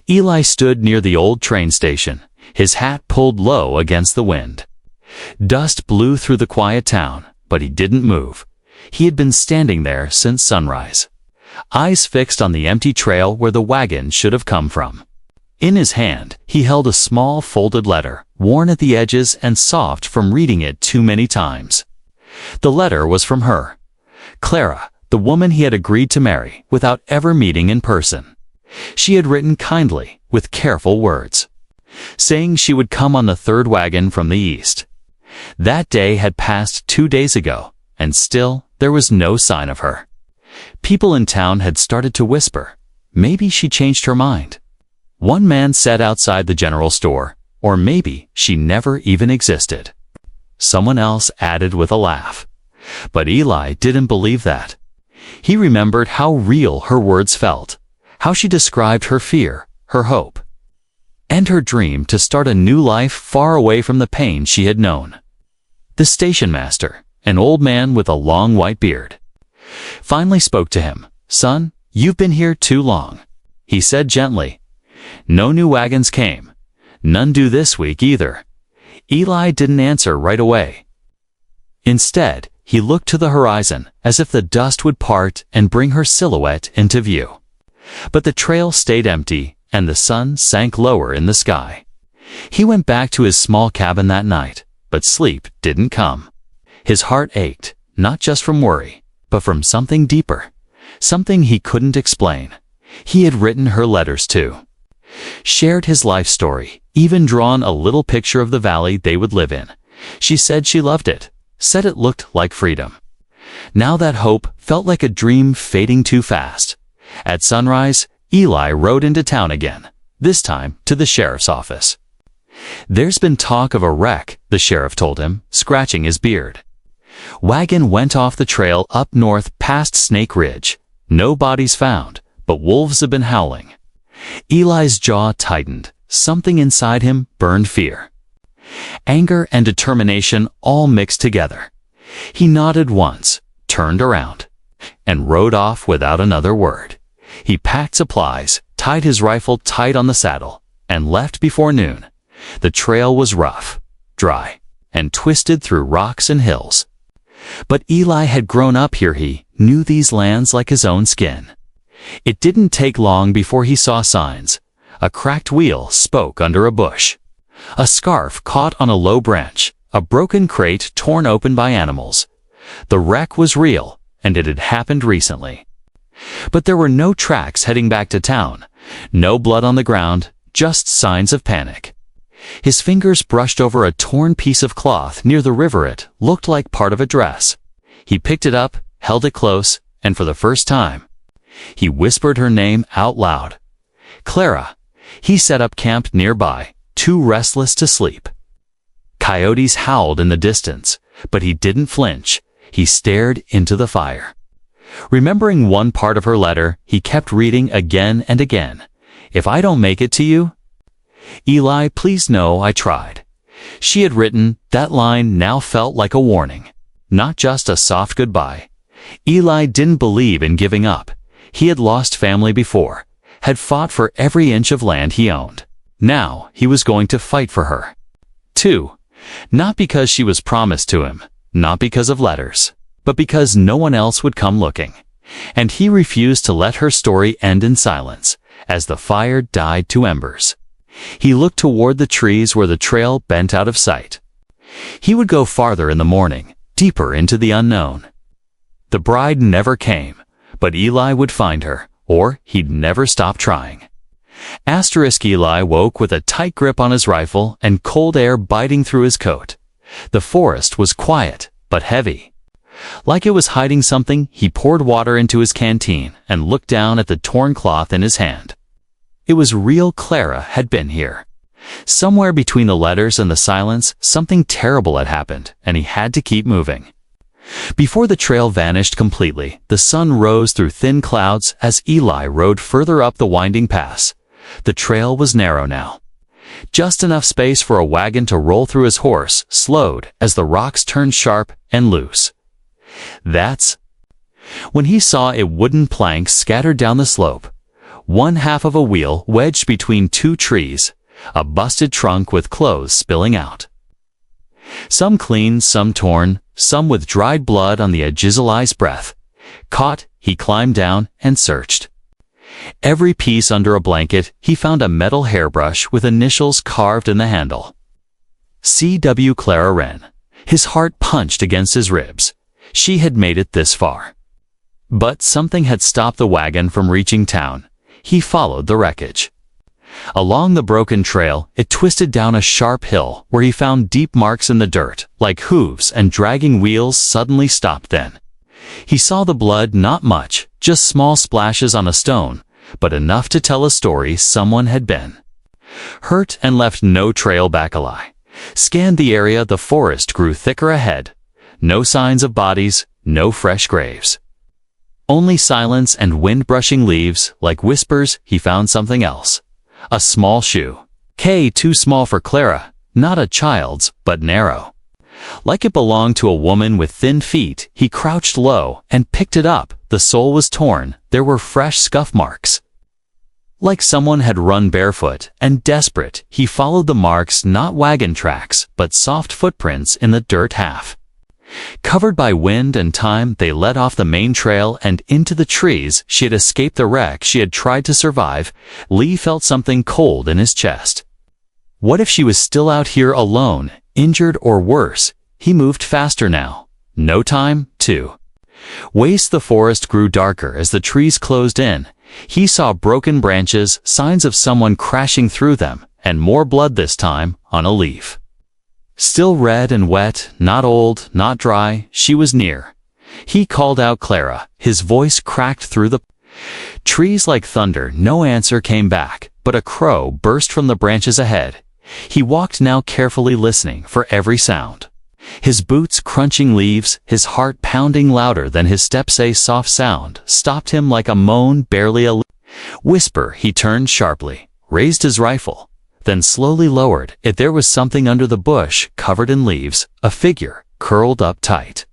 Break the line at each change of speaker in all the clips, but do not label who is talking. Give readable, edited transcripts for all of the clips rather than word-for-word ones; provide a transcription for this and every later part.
Eli stood near the old train station, his hat pulled low against the wind. Dust blew through the quiet town, but he didn't move. He had been standing there since sunrise, eyes fixed on the empty trail where the wagon should have come from. In his hand, he held a small folded letter, worn at the edges and soft from reading it too many times. The letter was from her, Clara, the woman he had agreed to marry without ever meeting in person. She had written kindly, with careful words, saying she would come on the third wagon from the east. That day had passed 2 days ago, and still there was no sign of her. People in town had started to whisper, maybe she changed her mind. One man said outside the general store, or maybe she never even existed. Someone else added with a laugh. But Eli didn't believe that. He remembered how real her words felt, how she described her fear, her hope, and her dream to start a new life far away from the pain she had known. The station master, an old man with a long white beard, finally spoke to him. "Son, you've been here too long," he said gently. "No new wagons came. None do this week either." Eli didn't answer right away. Instead, he looked to the horizon as if the dust would part and bring her silhouette into view. But the trail stayed empty and the sun sank lower in the sky. He went back to his small cabin that night, but sleep didn't come. His heart ached, not just from worry, but from something deeper, something he couldn't explain. He had written her letters too, shared his life story, even drawn a little picture of the valley they would live in. She said she loved it, said it looked like freedom. Now that hope felt like a dream fading too fast. At sunrise, Eli rode into town again, this time to the sheriff's office. "There's been talk of a wreck," the sheriff told him, scratching his beard. "Wagon went off the trail up north past Snake Ridge. No bodies found, but wolves have been howling." Eli's jaw tightened. Something inside him burned fear. Anger and determination all mixed together. He nodded once, turned around, and rode off without another word. He packed supplies, tied his rifle tight on the saddle, and left before noon. The trail was rough, dry, and twisted through rocks and hills. But Eli had grown up here. He knew these lands like his own skin. It didn't take long before he saw signs. A cracked wheel spoke under a bush, a scarf caught on a low branch, a broken crate torn open by animals. The wreck was real, and it had happened recently. But there were no tracks heading back to town, no blood on the ground, just signs of panic. His fingers brushed over a torn piece of cloth near the river. It looked like part of a dress. He picked it up, held it close, and for the first time, he whispered her name out loud. "Clara." He set up camp nearby, too restless to sleep. Coyotes howled in the distance, but he didn't flinch. He stared into the fire. Remembering one part of her letter, he kept reading again and again. "If I don't make it to you, Eli, please know I tried." She had written. That line now felt like a warning, not just a soft goodbye. Eli didn't believe in giving up. He had lost family before, had fought for every inch of land he owned. Now he was going to fight for her, too. Not because she was promised to him, not because of letters, but because no one else would come looking. And he refused to let her story end in silence, as the fire died to embers. He looked toward the trees where the trail bent out of sight. He would go farther in the morning, deeper into the unknown. The bride never came, but Eli would find her, or he'd never stop trying. Eli woke with a tight grip on his rifle and cold air biting through his coat. The forest was quiet, but heavy. Like it was hiding something, he poured water into his canteen and looked down at the torn cloth in his hand. It was real. Clara had been here. Somewhere between the letters and the silence, something terrible had happened, and he had to keep moving. Before the trail vanished completely, the sun rose through thin clouds as Eli rode further up the winding pass. The trail was narrow now. Just enough space for a wagon to roll through. His horse slowed as the rocks turned sharp and loose. That's when he saw a wooden plank scattered down the slope. one half of a wheel wedged between two trees, a busted trunk with clothes spilling out. Some clean, some torn, some with dried blood on the edges of Eli's breath. Caught, he climbed down and searched. Every piece under a blanket, he found a metal hairbrush with initials carved in the handle. C.W. Clara Wren. His heart punched against his ribs. She had made it this far. But something had stopped the wagon from reaching town. He followed the wreckage. Along the broken trail, it twisted down a sharp hill where he found deep marks in the dirt, like hooves, and dragging wheels suddenly stopped then. He saw the blood, not much, just small splashes on a stone, but enough to tell a story someone had been hurt and left no trail back alive. Scanned the area, the forest grew thicker ahead. No signs of bodies, no fresh graves. Only silence and wind brushing leaves, like whispers. He found something else. A small shoe. Too small for Clara, not a child's, but narrow. Like it belonged to a woman with thin feet, he crouched low and picked it up. The sole was torn, there were fresh scuff marks. Like someone had run barefoot, and desperate, he followed the marks, not wagon tracks, but soft footprints in the dirt half. Covered by wind and time, they led off the main trail and into the trees. She had escaped the wreck she had tried to survive. Lee felt something cold in his chest. What if she was still out here alone, injured or worse? He moved faster now. No time to waste. The forest grew darker as the trees closed in. He saw broken branches, signs of someone crashing through them, and more blood this time, on a leaf. Still red and wet, not old, not dry, she was near. He called out Clara, his voice cracked through the trees like thunder. No answer came back, but a crow burst from the branches ahead. He walked now carefully, listening for every sound. His boots crunching leaves, his heart pounding louder than his steps. A soft sound stopped him, like a moan, barely a whisper. He turned sharply, raised his rifle, then slowly lowered it. There was something under the bush, covered in leaves, a figure, curled up tight.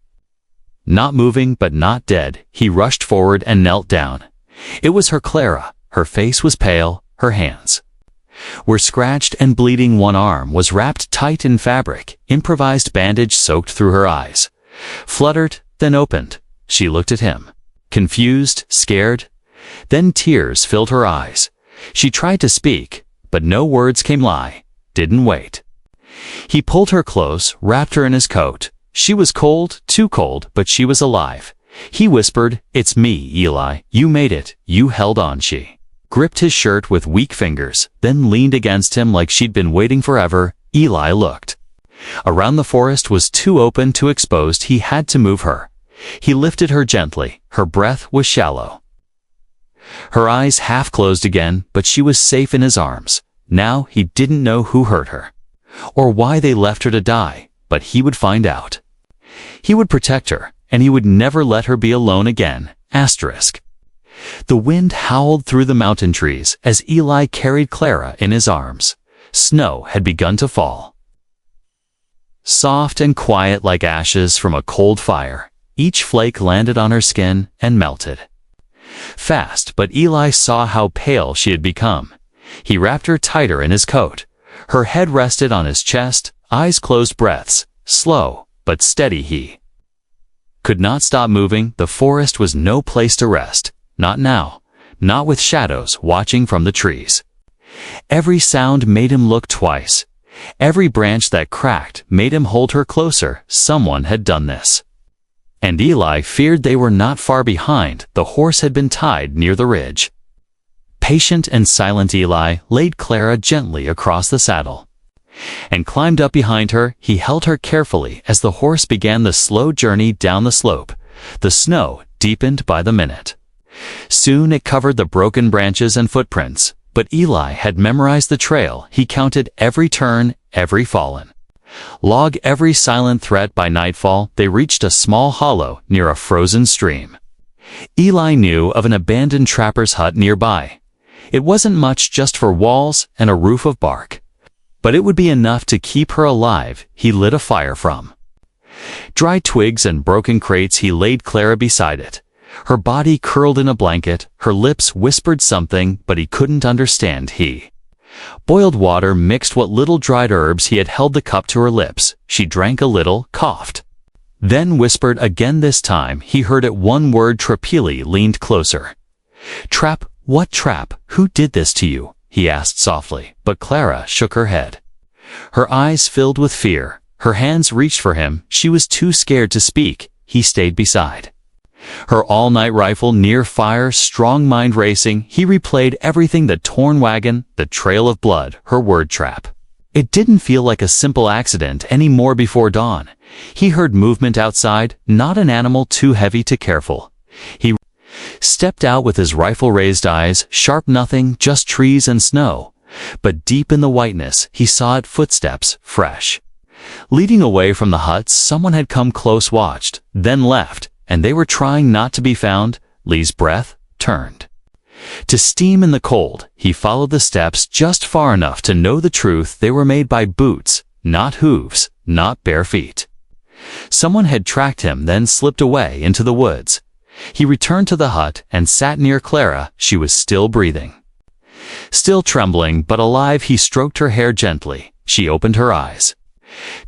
Not moving, but not dead. He rushed forward and knelt down. It was her Clara. Her face was pale, her hands were scratched and bleeding. One arm was wrapped tight in fabric, improvised bandage soaked through her eyes. Fluttered, then opened. She looked at him, confused, scared. Then tears filled her eyes. She tried to speak, but no words came. Lie didn't wait. He pulled her close, wrapped her in his coat. She was cold, too cold, but she was alive. He whispered, "It's me, Eli. You made it. You held on." She gripped his shirt with weak fingers, then leaned against him like she'd been waiting forever. Eli looked around. The forest was too open, too exposed. He had to move her. He lifted her gently. Her breath was shallow. Her eyes half closed again, but she was safe in his arms. Now he didn't know who hurt her, or why they left her to die, but he would find out. He would protect her, and he would never let her be alone again. Asterisk. The wind howled through the mountain trees as Eli carried Clara in his arms. Snow had begun to fall. Soft and quiet like ashes from a cold fire, each flake landed on her skin and melted. Fast, but Eli saw how pale she had become. He wrapped her tighter in his coat. Her head rested on his chest, eyes closed, breaths slow but steady. He could not stop moving. The forest was no place to rest. Not now, not with shadows watching from the trees. Every sound made him look twice. Every branch that cracked made him hold her closer. Someone had done this. And Eli feared they were not far behind. The horse had been tied near the ridge. Patient and silent, Eli laid Clara gently across the saddle and climbed up behind her. He held her carefully as the horse began the slow journey down the slope. The snow deepened by the minute. Soon it covered the broken branches and footprints, but Eli had memorized the trail. He counted every turn, every fallen log, every silent threat. By nightfall, they reached a small hollow near a frozen stream. Eli knew of an abandoned trapper's hut nearby. It wasn't much, just for walls and a roof of bark, but it would be enough to keep her alive. He lit a fire from dry twigs and broken crates. He laid Clara beside it. Her body curled in a blanket, her lips whispered something, but he couldn't understand. He boiled water mixed what little dried herbs. He had held the cup to her lips. She drank a little, coughed, then whispered again. This time he heard it, one word. Trapili leaned closer. Trap? What trap? Who did this to you? He asked softly, but Clara shook her head. Her eyes filled with fear. Her hands reached for him. She was too scared to speak. He stayed beside her all-night rifle near fire, strong mind racing. He replayed everything: the torn wagon, the trail of blood, her word trap. It didn't feel like a simple accident anymore. Before dawn, he heard movement outside, not an animal too heavy to careful. He stepped out with his rifle raised, eyes sharp. Nothing, just trees and snow. But deep in the whiteness, he saw it, footsteps, fresh, leading away from the huts. Someone had come close, watched, then left, and they were trying not to be found. Lee's breath turned to steam in the cold. He followed the steps just far enough to know the truth. They were made by boots, not hooves, not bare feet. Someone had tracked him, then slipped away into the woods. He returned to the hut and sat near Clara. She was still breathing, still trembling, but alive. He stroked her hair gently. She opened her eyes.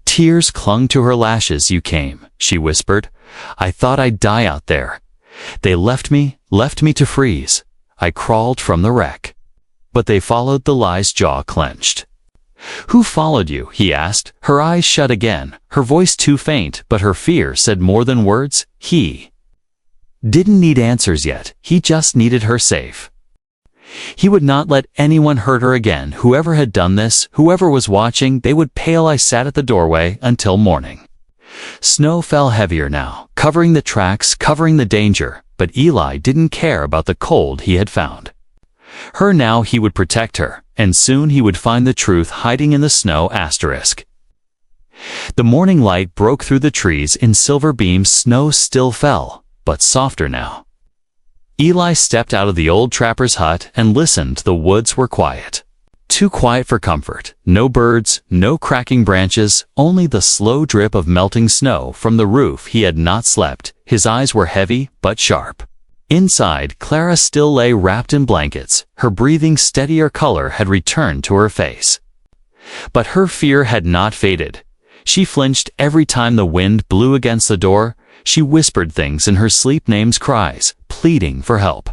Tears clung to her lashes. You came, she whispered. I thought I'd die out there. They left me to freeze. I crawled from the wreck. But they followed. The lie's jaw clenched. Who followed you? He asked. Her eyes shut again, her voice too faint, but her fear said more than words. He didn't need answers yet. He just needed her safe. He would not let anyone hurt her again. Whoever had done this, whoever was watching, they would pay. I sat at the doorway until morning. Snow fell heavier now, covering the tracks, covering the danger, but Eli didn't care about the cold. He had found her. Now he would protect her, and soon he would find the truth hiding in the snow. The morning light broke through the trees in silver beams. Snow still fell, but softer now. Eli stepped out of the old trapper's hut and listened. The woods were quiet. Too quiet for comfort. No birds, no cracking branches, only the slow drip of melting snow from the roof. He had not slept. His eyes were heavy but sharp. Inside, Clara still lay wrapped in blankets. Her breathing steadier, color had returned to her face. But her fear had not faded. She flinched every time the wind blew against the door. She whispered things in her sleep, names, cries, pleading for help.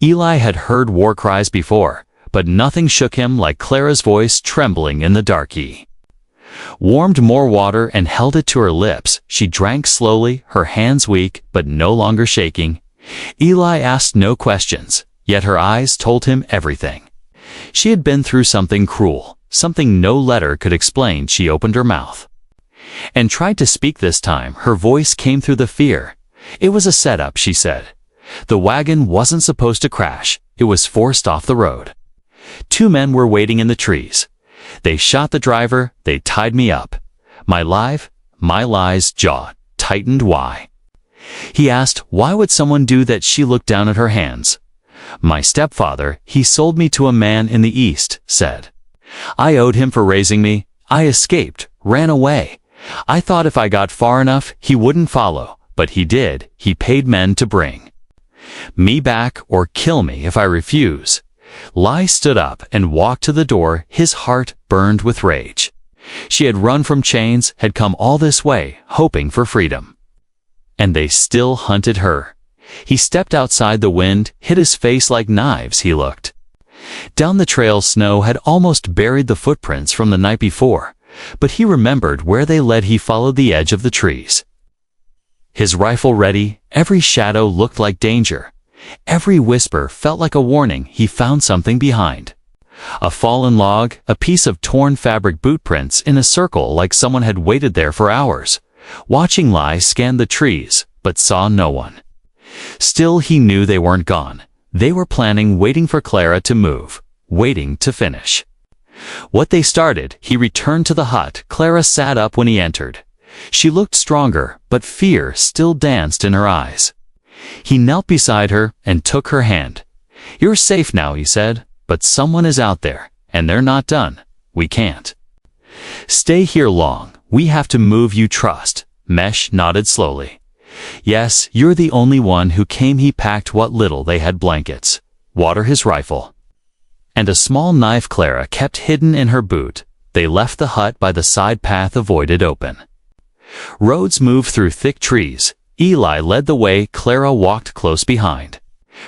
Eli had heard war cries before, but nothing shook him like Clara's voice trembling in the dark. He warmed more water and held it to her lips. She drank slowly, her hands weak but no longer shaking. Eli asked no questions, yet her eyes told him everything. She had been through something cruel, something no letter could explain. She opened her mouth and tried to speak. This time her voice came through the fear. It was a setup, she said. The wagon wasn't supposed to crash. It was forced off the road. 2 men were waiting in the trees. They shot the driver. They tied me up. My lie's jaw tightened. Why? He asked. Why would someone do that? She looked down at her hands. My stepfather, he sold me to a man in the East, said. I owed him for raising me. I escaped, ran away. I thought if I got far enough, he wouldn't follow, but he did. He paid men to bring me back or kill me if I refuse. Lai stood up and walked to the door. His heart burned with rage. She had run from chains, had come all this way, hoping for freedom. And they still hunted her. He stepped outside. The wind hit his face like knives. He looked down the trail. Snow had almost buried the footprints from the night before, but he remembered where they led. He followed the edge of the trees, his rifle ready. Every shadow looked like danger. Every whisper felt like a warning. He found something behind a fallen log, a piece of torn fabric, boot prints in a circle like someone had waited there for hours. Watching, Lai scanned the trees, but saw no one. Still, he knew they weren't gone. They were planning, waiting for Clara to move, waiting to finish what they started. He returned to the hut. Clara sat up when he entered. She looked stronger, but fear still danced in her eyes. He knelt beside her and took her hand. You're safe now, he said, but someone is out there, and they're not done. We can't stay here long. We have to move. You trust? Mesh nodded slowly. Yes, you're the only one who came. He packed what little they had blankets, water, his rifle, and a small knife Clara kept hidden in her boot. They left the hut by the side path avoided open. Roads moved through thick trees. Eli led the way. Clara walked close behind.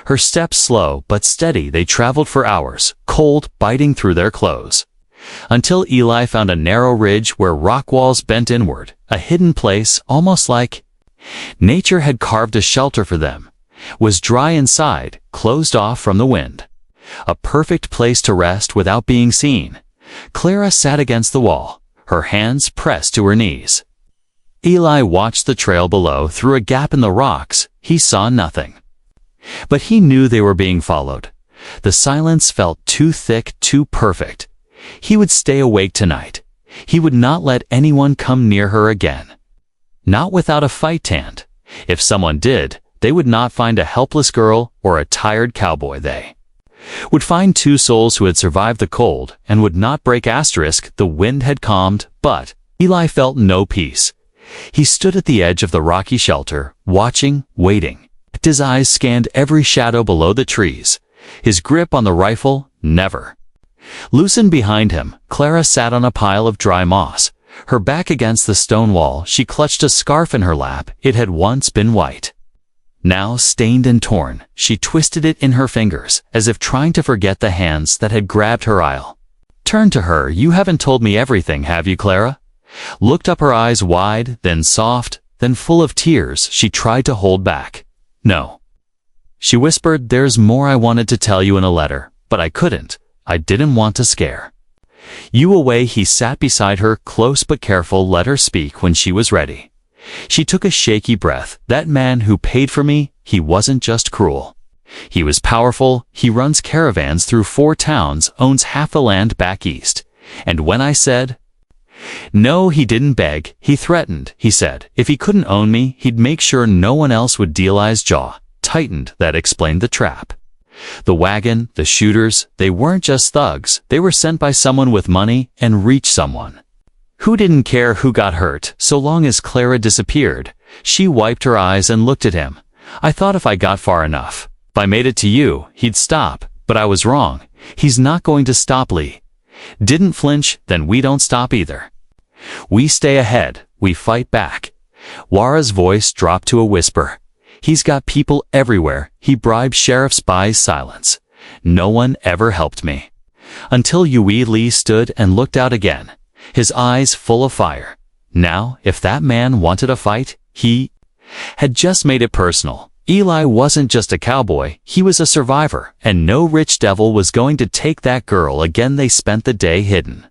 Her steps slow but steady. They traveled for hours, cold biting through their clothes, until Eli found a narrow ridge where rock walls bent inward, a hidden place almost like nature had carved a shelter for them. Was dry inside, closed off from the wind. A perfect place to rest without being seen. Clara sat against the wall, her hands pressed to her knees. Eli watched the trail below. Through a gap in the rocks, he saw nothing. But he knew they were being followed. The silence felt too thick, too perfect. He would stay awake tonight. He would not let anyone come near her again. Not without a fight tanned. If someone did, they would not find a helpless girl or a tired cowboy. They would find two souls who had survived the cold and would not break. The wind had calmed, but Eli felt no peace. He stood at the edge of the rocky shelter, watching, waiting. His eyes scanned every shadow below the trees. His grip on the rifle never loosened. Behind him, Clara sat on a pile of dry moss, her back against the stone wall. She clutched a scarf in her lap. It had once been white, now stained and torn. She twisted it in her fingers, as if trying to forget the hands that had grabbed her. I'll turned to her. You haven't told me everything, have you? Clara looked up, her eyes wide, then soft, then full of tears she tried to hold back. No, she whispered. There's more I wanted to tell you in a letter, but I couldn't. I didn't want to scare you away. He sat beside her, close but careful. Let her speak when she was ready. She took a shaky breath. That man who paid for me, he wasn't just cruel. He was powerful. He runs caravans through 4 towns, owns half the land back east. And when I said no, he didn't beg, he threatened. He said if he couldn't own me, he'd make sure no one else would deal. His jaw tightened. That explained the trap. The wagon, the shooters, they weren't just thugs. They were sent by someone with money and reach, someone who didn't care who got hurt so long as Clara disappeared. She wiped her eyes and looked at him. I thought if I got far enough, if I made it to you, he'd stop. But I was wrong. He's not going to stop. Lee didn't flinch. Then we don't stop either. We stay ahead. We fight back. Wara's voice dropped to a whisper. He's got people everywhere. He bribes sheriffs. Buys silence. No one ever helped me. Until Yui. Lee stood and looked out again, his eyes full of fire. Now, if that man wanted a fight, he had just made it personal. Eli wasn't just a cowboy, he was a survivor, and no rich devil was going to take that girl again. They spent the day hidden,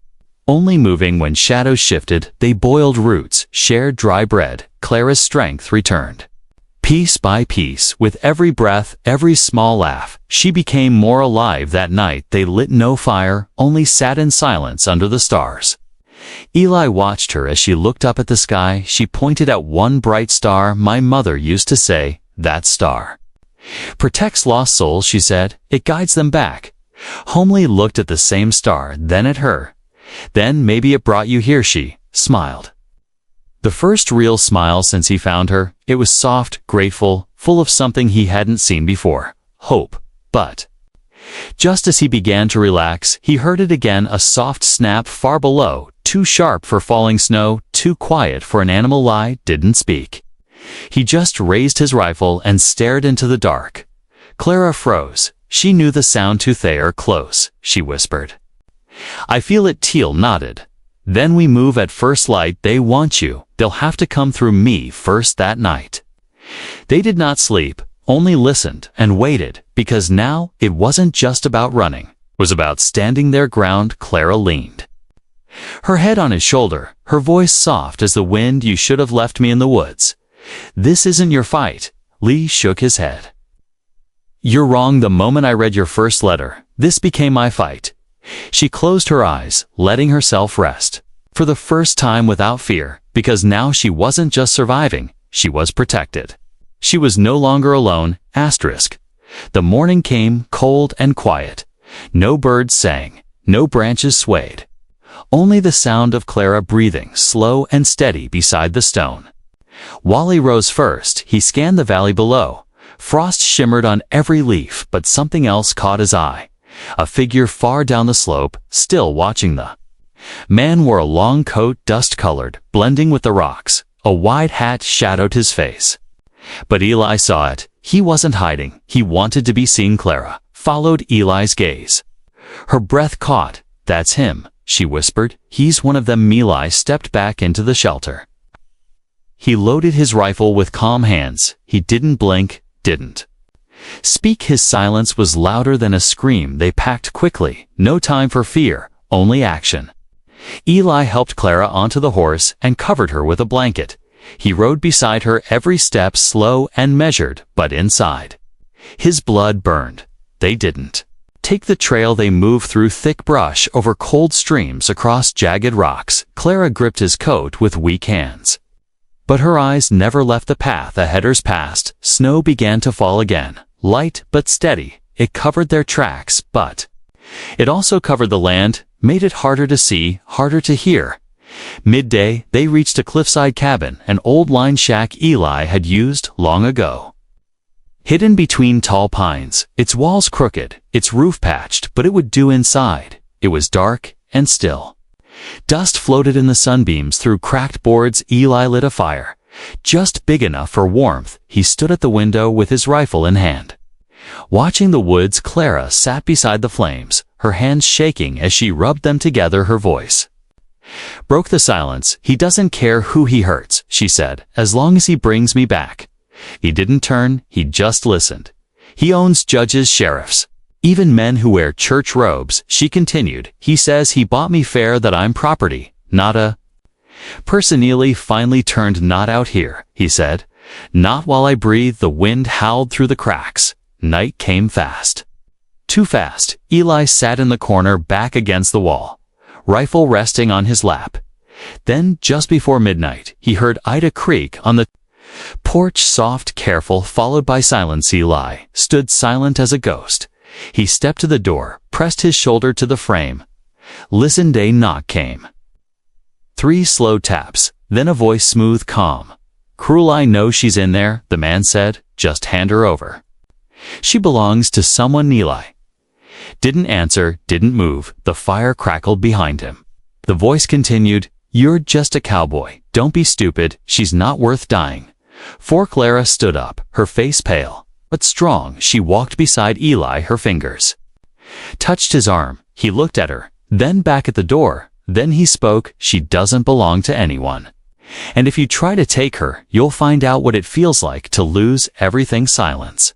only moving when shadows shifted. They boiled roots, shared dry bread. Clara's strength returned. Piece by piece, with every breath, every small laugh, she became more alive. That night they lit no fire, only sat in silence under the stars. Eli watched her as she looked up at the sky. She pointed at one bright star. My mother used to say, that star protects lost souls, she said. It guides them back. Homely looked at the same star, then at her. Then maybe it brought you here. She smiled. The first real smile since he found her. It was soft, grateful, full of something he hadn't seen before. Hope. But just as he began to relax, he heard it again, a soft snap far below, too sharp for falling snow, too quiet for an animal. Lie didn't speak. He just raised his rifle and stared into the dark. Clara froze. She knew the sound too. They are close, she whispered. I feel it. Teal nodded. Then we move at first light. They want you. They'll have to come through me first. That night they did not sleep, only listened and waited, because now it wasn't just about running. It was about standing their ground. Clara leaned her head on his shoulder, her voice soft as the wind. You should have left me in the woods. This isn't your fight. Lee shook his head. You're wrong. The moment I read your first letter, this became my fight. She closed her eyes, letting herself rest. For the first time without fear, because now she wasn't just surviving, she was protected. She was no longer alone. The morning came, cold and quiet. No birds sang, no branches swayed. Only the sound of Clara breathing, slow and steady beside the stone. Wally rose first. He scanned the valley below. Frost shimmered on every leaf, but something else caught his eye. A figure far down the slope, still watching the man wore a long coat, dust-colored, blending with the rocks. A wide hat shadowed his face. But Eli saw it. He wasn't hiding. He wanted to be seen. Clara followed Eli's gaze. Her breath caught. "That's him," she whispered. "He's one of them." Eli stepped back into the shelter. He loaded his rifle with calm hands. He didn't blink, didn't speak. His silence was louder than a scream. They packed quickly. No time for fear, only action. Eli helped Clara onto the horse and covered her with a blanket. He rode beside her, every step slow and measured, but inside his blood burned. They didn't take the trail. They moved through thick brush, over cold streams, across jagged rocks. Clara gripped his coat with weak hands, but her eyes never left the path. A headers passed. Snow began to fall again, light but steady. It covered their tracks, but it also covered the land, made it harder to see, harder to hear. Midday, they reached a cliffside cabin, an old line shack Eli had used long ago. Hidden between tall pines, its walls crooked, its roof patched, but it would do inside. It was dark and still. Dust floated in the sunbeams through cracked boards. Eli lit a fire, just big enough for warmth. He stood at the window with his rifle in hand, watching the woods. Clara sat beside the flames, her hands shaking as she rubbed them together. Her voice broke the silence. "He doesn't care who he hurts," she said, "as long as he brings me back." He didn't turn, he just listened. "He owns judges, sheriffs, even men who wear church robes," she continued. "He says he bought me fair, that I'm property, not a person." Eli finally turned. "Not out here," he said. "Not while I breathe." The wind howled through the cracks. Night came fast. Too fast. Eli sat in the corner, back against the wall, rifle resting on his lap. Then, just before midnight, he heard Ida creak on the porch, soft, careful, followed by silence. Eli stood silent as a ghost. He stepped to the door, pressed his shoulder to the frame, listened. A knock came. 3 slow taps, then a voice, smooth, calm. "Cruel, I know she's in there," the man said. "Just hand her over. She belongs to someone." Eli didn't answer, didn't move. The fire crackled behind him. The voice continued, "You're just a cowboy. Don't be stupid. She's not worth dying for." Clara stood up, her face pale but strong. She walked beside Eli. Her fingers touched his arm. He looked at her, then back at the door. Then he spoke. "She doesn't belong to anyone. And if you try to take her, you'll find out what it feels like to lose everything." Silence.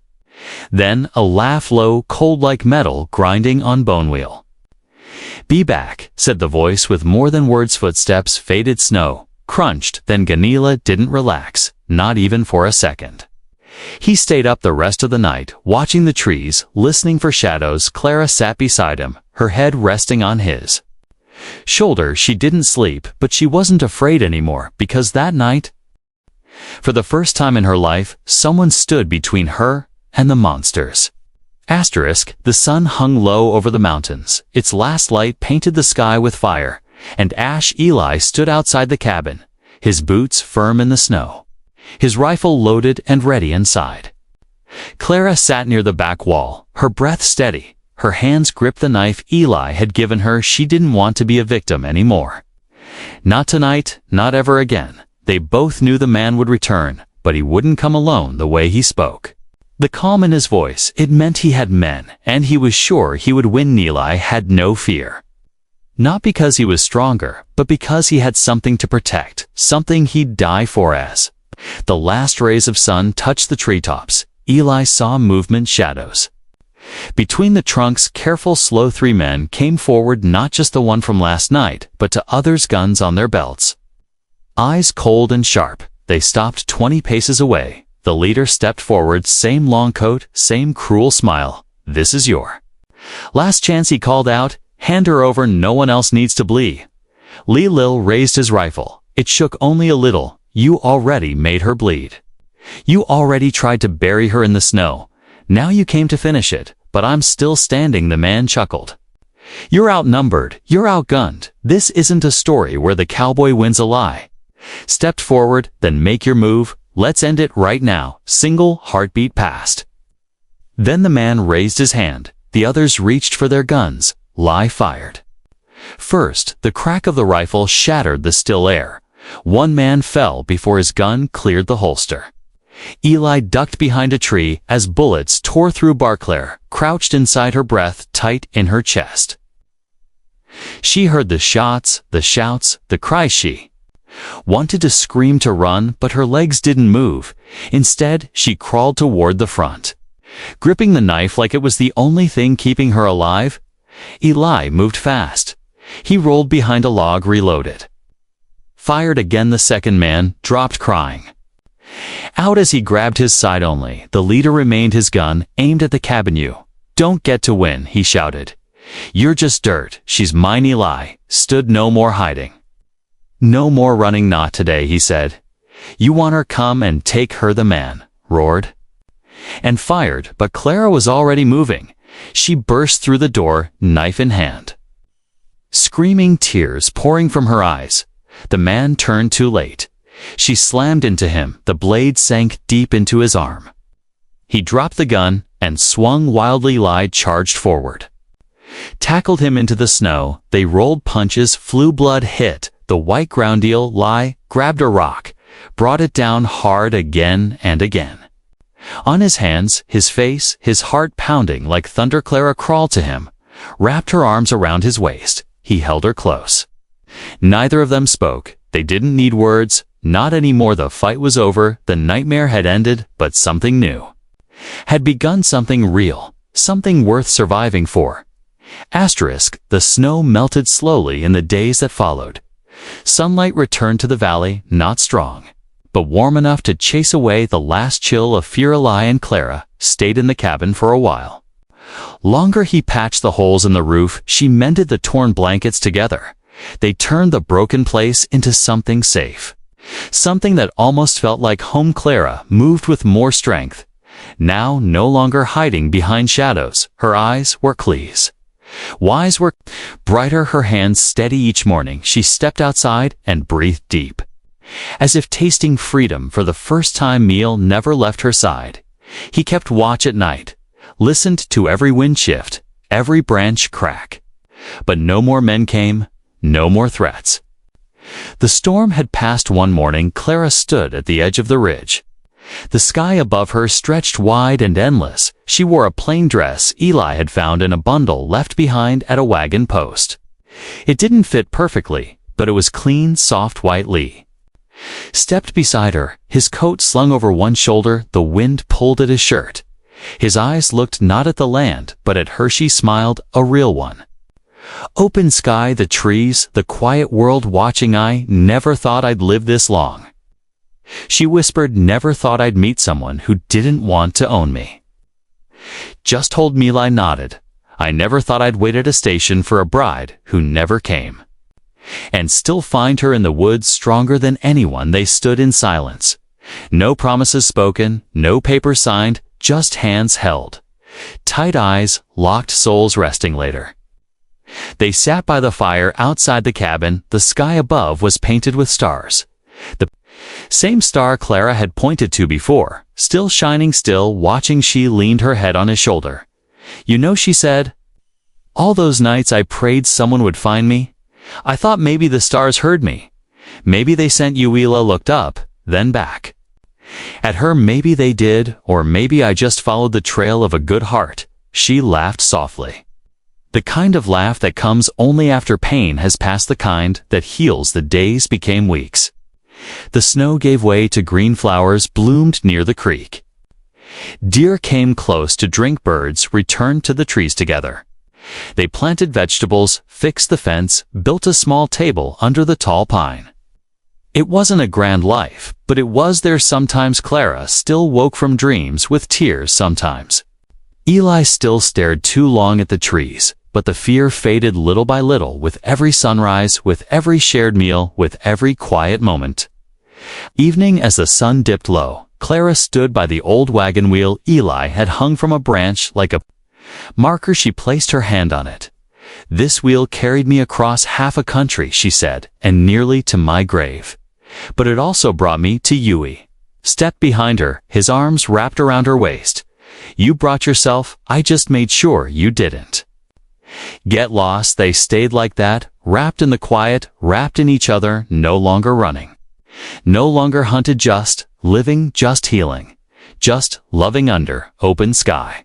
Then a laugh, low, cold like metal grinding on bone wheel. "Be back," said the voice with more than words. Footsteps faded. Snow crunched. Then Ganila didn't relax, not even for a second. He stayed up the rest of the night, watching the trees, listening for shadows. Clara sat beside him, her head resting on his shoulder. She didn't sleep, but she wasn't afraid anymore, because that night, for the first time in her life, someone stood between her and the monsters. The sun hung low over the mountains. Its last light painted the sky with fire and ash. Eli stood outside the cabin, his boots firm in the snow, his rifle loaded and ready inside. Clara sat near the back wall, her breath steady. Her hands gripped the knife Eli had given her. She didn't want to be a victim anymore. Not tonight, not ever again. They both knew the man would return, but he wouldn't come alone. The way he spoke, the calm in his voice, it meant he had men, and he was sure he would win. Eli had no fear. Not because he was stronger, but because he had something to protect, something he'd die for. As the last rays of sun touched the treetops, Eli saw movement, shadows between the trunks. Careful, slow. 3 men came forward, not just the one from last night, but to others, guns on their belts, eyes cold and sharp. They stopped 20 paces away. The leader stepped forward, same long coat, same cruel smile. "This is your last chance," he called out. "Hand her over. No one else needs to bleed." Lee Lil raised his rifle. It shook only a little. "You already made her bleed. You already tried to bury her in the snow. Now you came to finish it, but I'm still standing." The man chuckled. "You're outnumbered. You're outgunned. This isn't a story where the cowboy wins a lie. Stepped forward, then make your move. Let's end it right now. Single heartbeat passed. Then the man raised his hand. The others reached for their guns. Eli fired. First, the crack of the rifle shattered the still air. One man fell before his gun cleared the holster. Eli ducked behind a tree as bullets tore through Barclair, crouched inside her, breath tight in her chest. She heard the shots, the shouts, the cries. She wanted to scream, to run, but her legs didn't move. Instead, she crawled toward the front, gripping the knife like it was the only thing keeping her alive. Eli moved fast. He rolled behind a log, reloaded. Fired again. The second man dropped, crying out as he grabbed his side only. The leader remained, his gun aimed at the cabin. "You don't get to win," he shouted. "You're just dirt. She's mine." Eli stood. "No more hiding. No more running." "Not today," he said. "You want her? Come and take her." The man roared and fired, but Clara was already moving. She burst through the door, knife in hand, screaming, tears pouring from her eyes. The man turned too late. She slammed into him. The blade sank deep into his arm. He dropped the gun and swung wildly. Eli charged forward, tackled him into the snow. They rolled punches, flew, blood hit the white ground. Eli grabbed a rock, brought it down hard again and again. On his hands, his face, his heart pounding like thunder, Clara crawled to him, wrapped her arms around his waist. He held her close. Neither of them spoke. They didn't need words. Not anymore. The fight was over. The nightmare had ended, but something new had begun, something real, something worth surviving for. The snow melted slowly in the days that followed. Sunlight returned to the valley, not strong, but warm enough to chase away the last chill of fear. Eli and Clara stayed in the cabin for a while longer. He patched the holes in the roof. She mended the torn blankets together. They turned the broken place into something safe, something that almost felt like home. Clara moved with more strength, now no longer hiding behind shadows. Her eyes were Clee's. Wise were brighter, her hands steady. Each morning she stepped outside and breathed deep, as if tasting freedom for the first time. Meal never left her side. He kept watch at night, listened to every wind shift, every branch crack. But no more men came, no more threats. The storm had passed. One morning, Clara stood at the edge of the ridge. The sky above her stretched wide and endless. She wore a plain dress Eli had found in a bundle left behind at a wagon post. It didn't fit perfectly, but it was clean, soft white. Lee stepped beside her, his coat slung over one shoulder. The wind pulled at his shirt. His eyes looked not at the land, but at her. She smiled, a real one. Open sky, the trees, the quiet world watching. "I never thought I'd live this long," she whispered. "Never thought I'd meet someone who didn't want to own me. Just hold me." Eli nodded. "I never thought I'd wait at a station for a bride who never came, and still find her in the woods stronger than anyone." They stood in silence. No promises spoken, no papers signed, just hands held, tight eyes, locked souls resting. Later, they sat by the fire outside the cabin. The sky above was painted with stars. The same star Clara had pointed to before, still shining, still watching. She leaned her head on his shoulder. "You know," she said, "all those nights I prayed someone would find me. I thought maybe the stars heard me. Maybe they sent you." Eli looked up, then back at her. "Maybe they did, or maybe I just followed the trail of a good heart." She laughed softly. The kind of laugh that comes only after pain has passed, the kind that heals. The days became weeks. The snow gave way to green, flowers bloomed near the creek. Deer came close to drink, birds returned to the trees together. They planted vegetables, fixed the fence, built a small table under the tall pine. It wasn't a grand life, but it was there. Sometimes Clara still woke from dreams with tears. Sometimes Eli still stared too long at the trees, but the fear faded little by little with every sunrise, with every shared meal, with every quiet moment. Evening, as the sun dipped low, Clara stood by the old wagon wheel Eli had hung from a branch like a marker. She placed her hand on it. "This wheel carried me across half a country," she said, "and nearly to my grave. But it also brought me to Yui. Stepped behind her, his arms wrapped around her waist. You brought yourself, I just made sure you didn't. Get lost, they stayed like that, wrapped in the quiet, wrapped in each other, no longer running. No longer hunted, just living, just healing. Just loving under open sky.